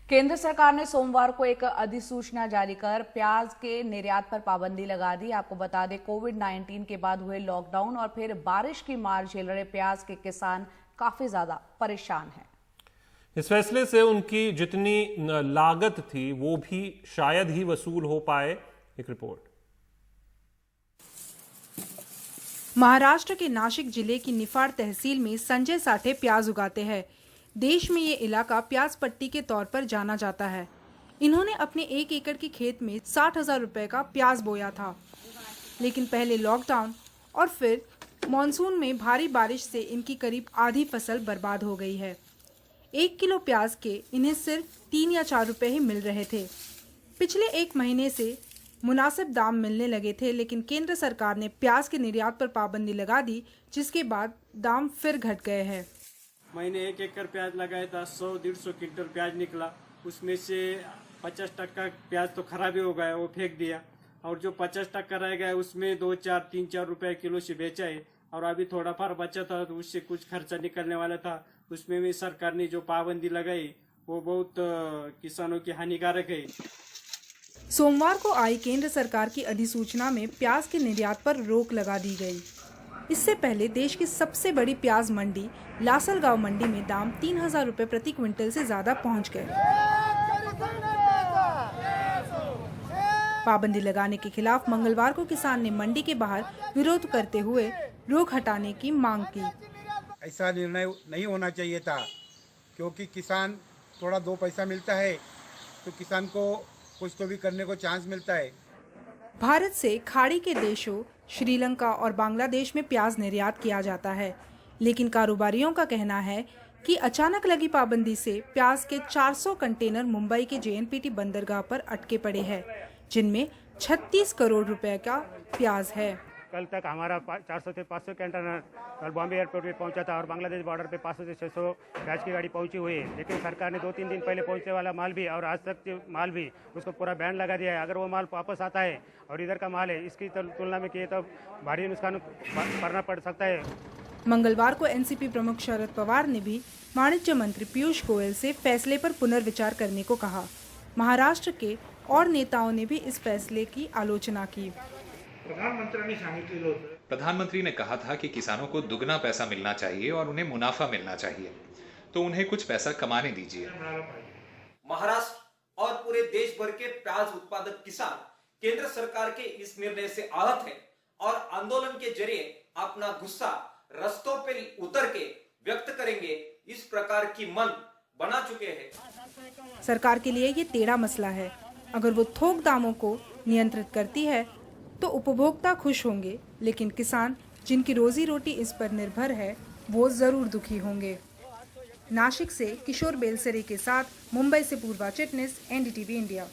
केंद्र सरकार ने सोमवार को एक अधिसूचना जारी कर प्याज के निर्यात पर पाबंदी लगा दी। आपको बता दें, कोविड-19 के बाद हुए लॉकडाउन और फिर बारिश की मार झेल रहे प्याज के किसान काफी ज्यादा परेशान हैं। इस फैसले से उनकी जितनी लागत थी वो भी शायद ही वसूल हो पाए। एक रिपोर्ट। महाराष्ट्र के नाशिक जिले की निफाड तहसील में संजय साठे प्याज उगाते हैं। देश में ये इलाका प्याज पट्टी के तौर पर जाना जाता है। इन्होंने अपने 1 एकड़ के खेत में 60,000 रुपए का प्याज बोया था, लेकिन पहले लॉकडाउन और फिर मॉनसून में भारी बारिश से इनकी करीब आधी फसल बर्बाद हो गई है। 1 किलो प्याज के इन्हें सिर्फ 3 या 4 रुपए ही मिल रहे थे। पिछले 1 महीने से मुनासिब दाम मिलने लगे थे, लेकिन केंद्र सरकार ने प्याज के निर्यात पर पाबंदी लगा दी, जिसके बाद दाम फिर घट गए हैं। मैंने 1 एकड़ प्याज लगाया था, 100-150 क्विंटल प्याज निकला। उसमें से 50% प्याज तो खराब ही हो गया, वो फेंक दिया। और जो 50% रह गया उसमें 2-4 रुपए किलो से बेचा है। और अभी थोड़ा फार बचा था तो उससे कुछ खर्चा निकलने वाला था। उसमें भी सरकार ने जो पाबंदी लगाई वो बहुत किसानों की हानिकारक है। सोमवार को आई केंद्र सरकार की अधिसूचना में प्याज के निर्यात पर रोक लगा दी गई। इससे पहले देश की सबसे बड़ी प्याज मंडी लासलगांव मंडी में दाम 3,000 रुपए प्रति क्विंटल से ज्यादा पहुंच गए। पाबंदी लगाने के खिलाफ मंगलवार को किसान ने मंडी के बाहर विरोध करते हुए रोक हटाने की मांग की। ऐसा निर्णय नहीं होना चाहिए था, क्योंकि किसान थोड़ा 2 पैसा मिलता है तो किसान को कुछ तो भी करने को चांस मिलता है। भारत से खाड़ी के देशों श्रीलंका और बांग्लादेश में प्याज निर्यात किया जाता है, लेकिन कारोबारियों का कहना है कि अचानक लगी पाबंदी से प्याज के 400 कंटेनर मुंबई के JNPT बंदरगाह पर अटके पड़े हैं, जिनमें 36 करोड़ रुपए का प्याज है। कल तक हमारा 400 से 500 कंटेनर कल बॉम्बे एयरपोर्ट पे पहुंचा था और बांग्लादेश बॉर्डर पे 500 से 600 प्याज की गाड़ी पहुंची हुई है। लेकिन सरकार ने 2-3 दिन पहले पहुंचने वाला माल भी और आज तक माल भी उसको पूरा बैन लगा दिया है। अगर वो माल वापस आता है और इधर का माल है, इसकी तुलना में किए तो भारी नुकसान करना पड़ सकता है। मंगलवार को एनसीपी प्रमुख शरद पवार ने भी वाणिज्य मंत्री पीयूष गोयल से फैसले पर पुनर्विचार करने को कहा। महाराष्ट्र के और नेताओं ने भी इस फैसले की आलोचना की। प्रधानमंत्री ने कहा था कि किसानों को दुगना पैसा मिलना चाहिए और उन्हें मुनाफा मिलना चाहिए, तो उन्हें कुछ पैसा कमाने दीजिए। महाराष्ट्र और पूरे देश भर के प्याज उत्पादक किसान केंद्र सरकार के इस निर्णय से आहत है और आंदोलन के जरिए अपना गुस्सा रास्तों पे उतर के व्यक्त करेंगे, इस प्रकार की मन बना चुके हैं। सरकार के लिए ये टेढ़ा मसला है। अगर वो थोक दामों को नियंत्रित करती है तो उपभोक्ता खुश होंगे, लेकिन किसान जिनकी रोजी रोटी इस पर निर्भर है वो जरूर दुखी होंगे। नाशिक से किशोर बेलसरे के साथ मुंबई से पूर्वा चिटनिस, NDTV इंडिया।